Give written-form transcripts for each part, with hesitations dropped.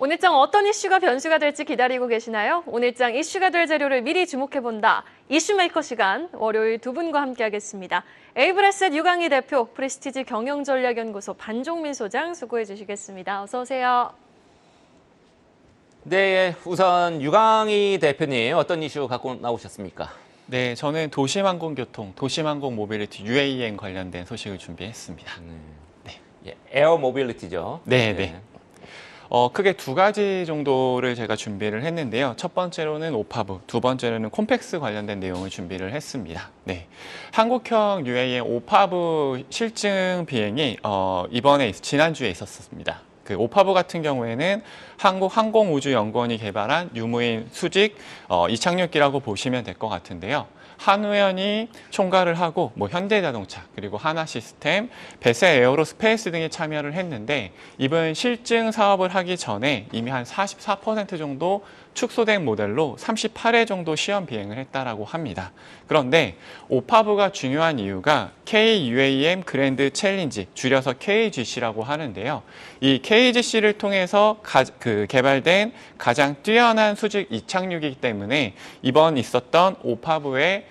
오늘장 어떤 이슈가 변수가 될지 기다리고 계시나요? 오늘장 이슈가 될 재료를 미리 주목해본다. 이슈메이커 시간, 월요일 두 분과 함께하겠습니다. 에이블에셋 유강희 대표, 프레스티지 경영전략연구소 반종민 소장 수고해 주시겠습니다. 어서 오세요. 네, 우선 유강희 대표님 어떤 이슈 갖고 나오셨습니까? 네, 저는 도심항공교통, 도심항공 모빌리티 UAM 관련된 소식을 준비했습니다. 예, 에어 모빌리티죠. 네. 크게 두 가지 정도를 제가 준비를 했는데요. 첫 번째로는 오파브, 두 번째로는 콤팩스 관련된 내용을 준비를 했습니다. 네, 한국형 UAM 오파브 실증 비행이 지난주에 있었습니다. 그 오파브 같은 경우에는 한국항공우주연구원이 개발한 유무인 수직 이착륙기라고 보시면 될 것 같은데요. 한우연이 총괄을 하고 현대자동차 그리고 하나시스템, 베세 에어로스페이스 등이 참여를 했는데 이번 실증 사업을 하기 전에 이미 한 44% 정도 축소된 모델로 38회 정도 시험 비행을 했다라고 합니다. 그런데 오파브가 중요한 이유가 KUAM 그랜드 챌린지, 줄여서 KGC라고 하는데요. 이 KGC를 통해서 개발된 가장 뛰어난 수직 이착륙이기 때문에 이번 있었던 오파브의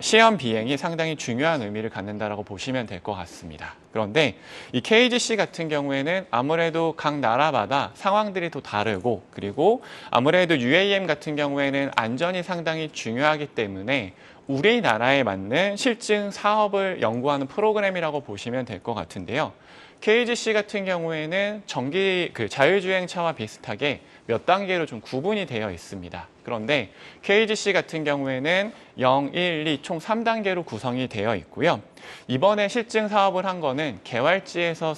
시험 비행이 상당히 중요한 의미를 갖는다라고 보시면 될 것 같습니다. 그런데 이 KGC 같은 경우에는 아무래도 각 나라마다 상황들이 또 다르고 그리고 아무래도 UAM 같은 경우에는 안전이 상당히 중요하기 때문에 우리나라에 맞는 실증 사업을 연구하는 프로그램이라고 보시면 될 것 같은데요. KGC 같은 경우에는 자율주행차와 비슷하게 몇 단계로 좀 구분이 되어 있습니다. 그런데 KGC 같은 경우에는 0, 1, 2 총 3단계로 구성이 되어 있고요. 이번에 실증 사업을 한 거는 개활지에서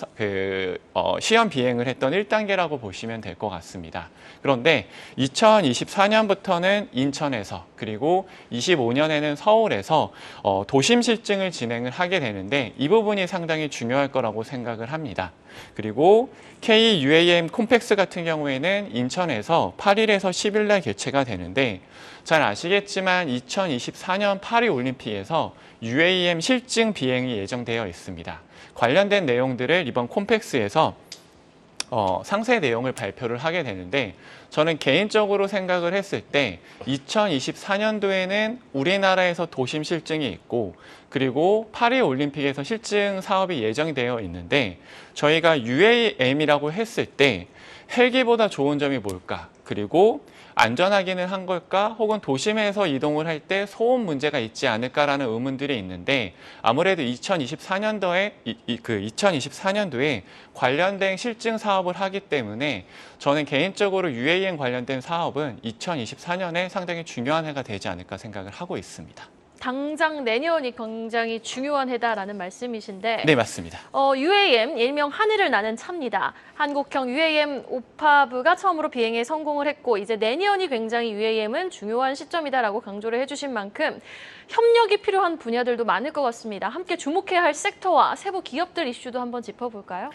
시험 비행을 했던 1단계라고 보시면 될 것 같습니다. 그런데 2024년부터는 인천에서 그리고 25년에는 서울에서 도심 실증을 진행을 하게 되는데 이 부분이 상당히 중요할 거라고 생각을 합니다. 그리고 KUAM 콤팩스 같은 경우에는 인천에서 8일에서 10일 날 개최가 되는데 잘 아시겠지만 2024년 파리 올림픽에서 UAM 실증 비행이 예정되어 있습니다. 관련된 내용들을 이번 콤팩스에서 상세 내용을 발표를 하게 되는데 저는 개인적으로 생각을 했을 때 2024년도에는 우리나라에서 도심 실증이 있고 그리고 파리 올림픽에서 실증 사업이 예정되어 있는데 저희가 UAM이라고 했을 때 헬기보다 좋은 점이 뭘까? 그리고 안전하기는 한 걸까? 혹은 도심에서 이동을 할 때 소음 문제가 있지 않을까라는 의문들이 있는데 아무래도 2024년도에 관련된 실증 사업을 하기 때문에 저는 개인적으로 UAM 관련된 사업은 2024년에 상당히 중요한 해가 되지 않을까 생각을 하고 있습니다. 당장 내년이 굉장히 중요한 해다라는 말씀이신데 네, 맞습니다. UAM, 일명 하늘을 나는 차입니다. 한국형 UAM 오파브가 처음으로 비행에 성공을 했고 이제 내년이 굉장히 UAM은 중요한 시점이다라고 강조를 해주신 만큼 협력이 필요한 분야들도 많을 것 같습니다. 함께 주목해야 할 섹터와 세부 기업들 이슈도 한번 짚어볼까요?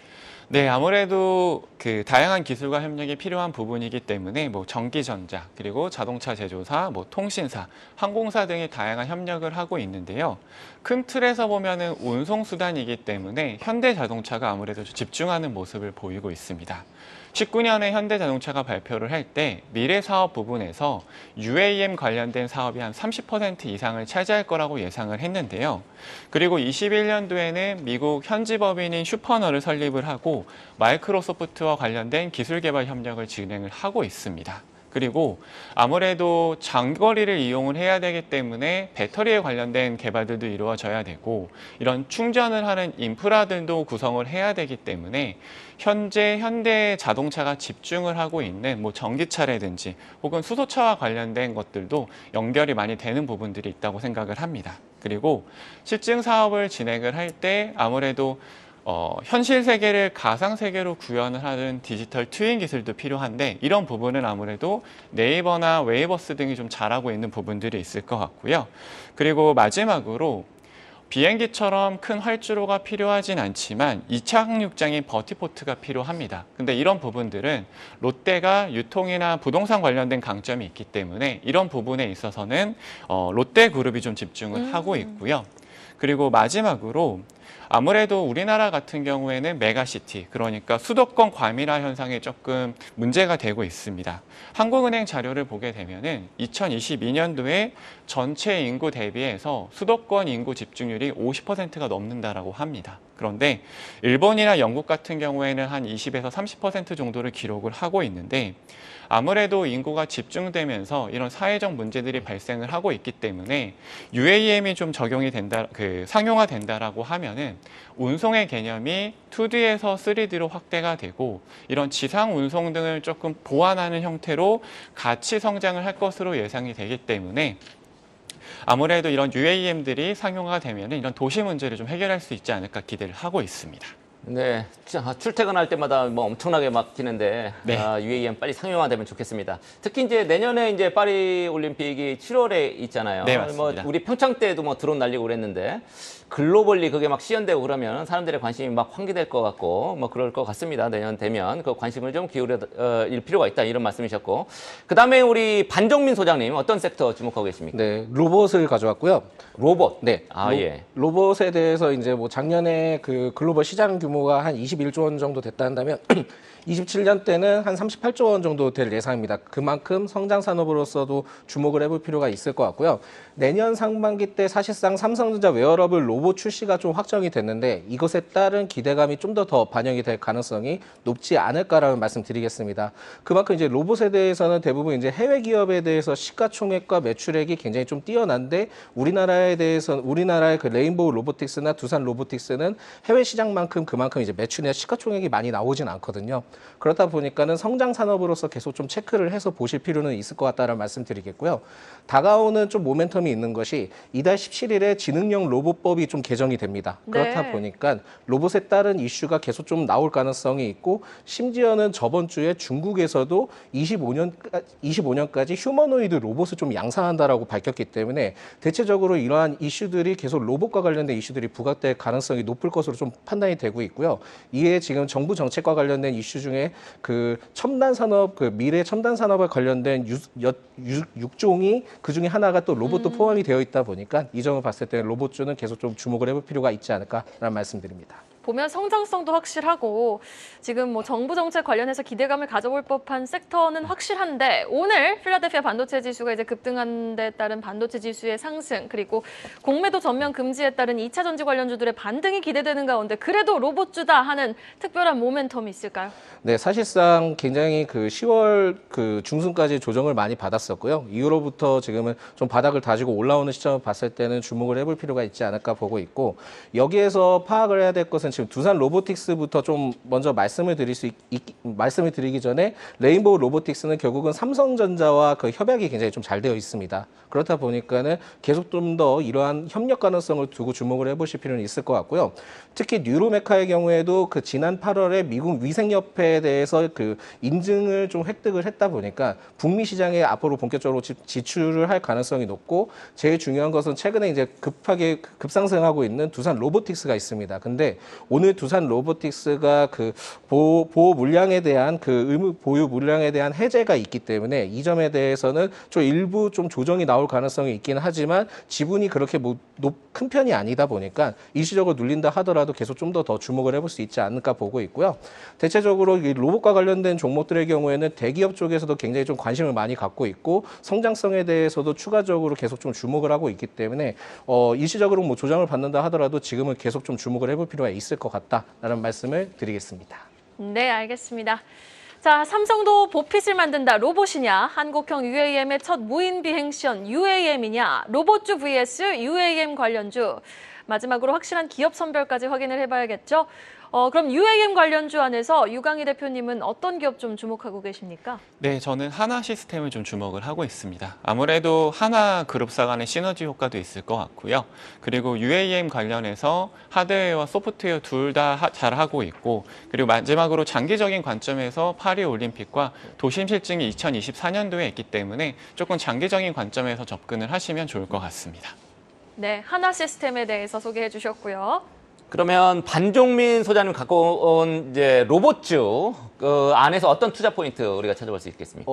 네, 아무래도 다양한 기술과 협력이 필요한 부분이기 때문에 전기전자, 그리고 자동차 제조사, 통신사, 항공사 등이 다양한 협력을 하고 있는데요. 큰 틀에서 보면은 운송수단이기 때문에 현대자동차가 아무래도 집중하는 모습을 보이고 있습니다. 19년에 현대자동차가 발표를 할 때 미래 사업 부분에서 UAM 관련된 사업이 한 30% 이상을 차지할 거라고 예상을 했는데요. 그리고 21년도에는 미국 현지법인인 슈퍼너를 설립을 하고 마이크로소프트와 관련된 기술 개발 협력을 진행을 하고 있습니다. 그리고 아무래도 장거리를 이용을 해야 되기 때문에 배터리에 관련된 개발들도 이루어져야 되고 이런 충전을 하는 인프라들도 구성을 해야 되기 때문에 현재 현대 자동차가 집중을 하고 있는 전기차라든지 혹은 수소차와 관련된 것들도 연결이 많이 되는 부분들이 있다고 생각을 합니다. 그리고 실증 사업을 진행을 할 때 아무래도 현실 세계를 가상 세계로 구현을 하는 디지털 트윈 기술도 필요한데 이런 부분은 아무래도 네이버나 웨이버스 등이 좀 잘하고 있는 부분들이 있을 것 같고요. 그리고 마지막으로 비행기처럼 큰 활주로가 필요하진 않지만 이착륙장인 버티포트가 필요합니다. 근데 이런 부분들은 롯데가 유통이나 부동산 관련된 강점이 있기 때문에 이런 부분에 있어서는 롯데그룹이 좀 집중을 하고 있고요. 그리고 마지막으로 아무래도 우리나라 같은 경우에는 메가시티, 그러니까 수도권 과밀화 현상이 조금 문제가 되고 있습니다. 한국은행 자료를 보게 되면은 2022년도에 전체 인구 대비해서 수도권 인구 집중률이 50%가 넘는다라고 합니다. 그런데 일본이나 영국 같은 경우에는 한 20에서 30% 정도를 기록을 하고 있는데 아무래도 인구가 집중되면서 이런 사회적 문제들이 발생을 하고 있기 때문에 UAM이 좀 적용이 된다, 상용화된다라고 하면은 운송의 개념이 2D에서 3D로 확대가 되고 이런 지상 운송 등을 조금 보완하는 형태로 같이 성장을 할 것으로 예상이 되기 때문에 아무래도 이런 UAM들이 상용화가 되면 이런 도시 문제를 좀 해결할 수 있지 않을까 기대를 하고 있습니다. 네, 출퇴근할 때마다 뭐 엄청나게 막히는데 네. UAM 빨리 상용화되면 좋겠습니다. 특히 이제 내년에 이제 파리 올림픽이 7월에 있잖아요. 네, 맞습니다. 뭐 우리 평창 때도 뭐 드론 날리고 그랬는데 글로벌리 그게 막 시연되고 그러면 사람들의 관심이 막 환기될 것 같고 뭐 그럴 것 같습니다. 내년 되면 그 관심을 좀 기울일 필요가 있다 이런 말씀이셨고, 그다음에 우리 반정민 소장님 어떤 섹터 주목하고 계십니까? 네, 로봇을 가져왔고요. 로봇. 네, 예. 로봇에 대해서 이제 뭐 작년에 그 글로벌 시장 규모가 한 21조 원 정도 됐다 한다면 27년 때는 한 38조 원 정도 될 예상입니다. 그만큼 성장 산업으로서도 주목을 해볼 필요가 있을 것 같고요. 내년 상반기 때 사실상 삼성전자 웨어러블 로봇 출시가 좀 확정이 됐는데 이것에 따른 기대감이 좀 더 반영이 될 가능성이 높지 않을까라는 말씀드리겠습니다. 그만큼 이제 로봇에 대해서는 대부분 이제 해외 기업에 대해서 시가총액과 매출액이 굉장히 좀 뛰어난데 우리나라에 대해서는 우리나라의 그 레인보우 로보틱스나 두산 로보틱스는 해외 시장만큼 그만큼 이제 매출이나 시가총액이 많이 나오진 않거든요. 그렇다 보니까는 성장 산업으로서 계속 좀 체크를 해서 보실 필요는 있을 것 같다는 말씀드리겠고요. 다가오는 좀 모멘텀이 있는 것이 이달 17일에 지능형 로봇법이 좀 개정이 됩니다. 네. 그렇다 보니까 로봇에 따른 이슈가 계속 좀 나올 가능성이 있고 심지어는 저번 주에 중국에서도 25년까지 휴머노이드 로봇을 좀 양산한다라고 밝혔기 때문에 대체적으로 이러한 이슈들이 계속 로봇과 관련된 이슈들이 부각될 가능성이 높을 것으로 좀 판단이 되고 있고요. 이에 지금 정부 정책과 관련된 이슈 중에 그 첨단 산업, 그 미래 첨단 산업에 관련된 육종이 그 중에 하나가 또 로봇도 포함이 되어 있다 보니까 이 점을 봤을 때 로봇주는 계속 좀 주목을 해볼 필요가 있지 않을까라는 말씀드립니다. 보면 성장성도 확실하고 지금 뭐 정부 정책 관련해서 기대감을 가져볼 법한 섹터는 확실한데 오늘 필라델피아 반도체 지수가 이제 급등한 데 따른 반도체 지수의 상승 그리고 공매도 전면 금지에 따른 2차 전지 관련주들의 반등이 기대되는 가운데 그래도 로봇주다 하는 특별한 모멘텀이 있을까요? 네, 사실상 굉장히 그 10월 그 중순까지 조정을 많이 받았었고요. 이후로부터 지금은 좀 바닥을 다지고 올라오는 시점을 봤을 때는 주목을 해볼 필요가 있지 않을까 보고 있고 여기에서 파악을 해야 될 것은 지금 두산 로보틱스부터 좀 먼저 말씀을 드리기 전에 레인보우 로보틱스는 결국은 삼성전자와 그 협약이 굉장히 좀 잘 되어 있습니다. 그렇다 보니까는 계속 좀 더 이러한 협력 가능성을 두고 주목을 해보실 필요는 있을 것 같고요. 특히 뉴로메카의 경우에도 그 지난 8월에 미국 위생협회에 대해서 그 인증을 좀 획득을 했다 보니까 북미 시장에 앞으로 본격적으로 지출을 할 가능성이 높고 제일 중요한 것은 최근에 이제 급하게 급상승하고 있는 두산 로보틱스가 있습니다. 근데 오늘 두산 로보틱스가 그 보호 물량에 대한 그 의무 보유 물량에 대한 해제가 있기 때문에 이 점에 대해서는 좀 일부 좀 조정이 나올 가능성이 있긴 하지만 지분이 그렇게 큰 편이 아니다 보니까 일시적으로 눌린다 하더라도 계속 좀 더 주목을 해볼 수 있지 않을까 보고 있고요. 대체적으로 이 로봇과 관련된 종목들의 경우에는 대기업 쪽에서도 굉장히 좀 관심을 많이 갖고 있고 성장성에 대해서도 추가적으로 계속 좀 주목을 하고 있기 때문에 일시적으로 뭐 조정을 받는다 하더라도 지금은 계속 좀 주목을 해볼 필요가 있을 것 같다라는 말씀을 드리겠습니다. 네, 알겠습니다. 자, 삼성도 보핏을 만든다. 로봇이냐? 한국형 UAM의 첫 무인 비행 시연 UAM이냐? 로봇주 vs UAM 관련주. 마지막으로 확실한 기업 선별까지 확인을 해봐야겠죠. 그럼 UAM 관련주 안에서 유강희 대표님은 어떤 기업 좀 주목하고 계십니까? 네, 저는 하나 시스템을 좀 주목을 하고 있습니다. 아무래도 하나 그룹사 간의 시너지 효과도 있을 것 같고요. 그리고 UAM 관련해서 하드웨어와 소프트웨어 둘 다 잘하고 있고 그리고 마지막으로 장기적인 관점에서 파리 올림픽과 도심 실증이 2024년도에 있기 때문에 조금 장기적인 관점에서 접근을 하시면 좋을 것 같습니다. 네, 하나 시스템에 대해서 소개해 주셨고요. 그러면 반종민 소장님 갖고 온 이제 로봇주 그 안에서 어떤 투자 포인트 우리가 찾아볼 수 있겠습니까?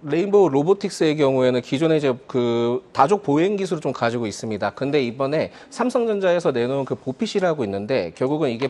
레인보우 로보틱스의 경우에는 기존에 이제 그 다족 보행 기술을 좀 가지고 있습니다. 근데 이번에 삼성전자에서 내놓은 그 보핏이라고 있는데 결국은 이게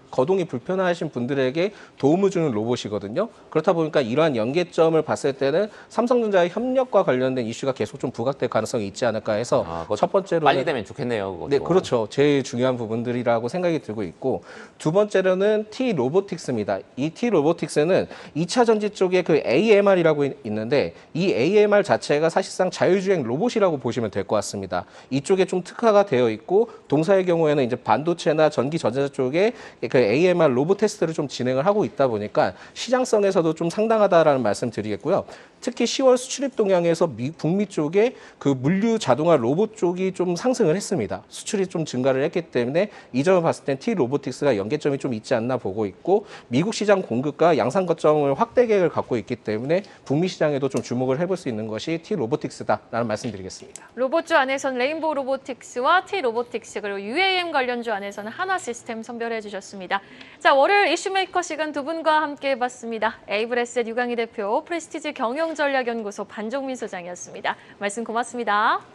거동이 불편하신 분들에게 도움을 주는 로봇이거든요. 그렇다 보니까 이러한 연계점을 봤을 때는 삼성전자의 협력과 관련된 이슈가 계속 좀 부각될 가능성이 있지 않을까 해서 그것도 첫 번째로는 빨리 되면 좋겠네요. 그것도. 네, 그렇죠. 제일 중요한 부분들이라고 생각이 들고 있고 두 번째로는 T 로보틱스입니다. 이 T 로보틱스는 2차 전지 쪽에 그 AMR이라고 있는데 이 AMR 자체가 사실상 자율주행 로봇이라고 보시면 될 것 같습니다. 이쪽에 좀 특화가 되어 있고 동사의 경우에는 이제 반도체나 전기 전자재 쪽에 그 AMR 로봇 테스트를 좀 진행을 하고 있다 보니까 시장성에서도 좀 상당하다라는 말씀 드리겠고요. 특히 10월 수출입 동향에서 북미 쪽에 그 물류 자동화 로봇 쪽이 좀 상승을 했습니다. 수출이 좀 증가를 했기 때문에 이 점을 봤을 땐 T 로보틱스가 연계점이 좀 있지 않나 보고 있고 미국 시장 공급과 양산 거점을 확대 계획을 갖고 있기 때문에 북미 시장에도 좀 주목을 해볼 수 있는 것이 T 로보틱스다라는 말씀드리겠습니다. 로봇주 안에서는 레인보우 로보틱스와 T 로보틱스 그리고 UAM 관련주 안에서는 한화 시스템 선별해 주셨습니다. 자, 월요일 이슈메이커 시간 두 분과 함께 해봤습니다. 에이블에셋 유강희 대표, 프레스티지 경영전략연구소 반종민 소장이었습니다. 말씀 고맙습니다.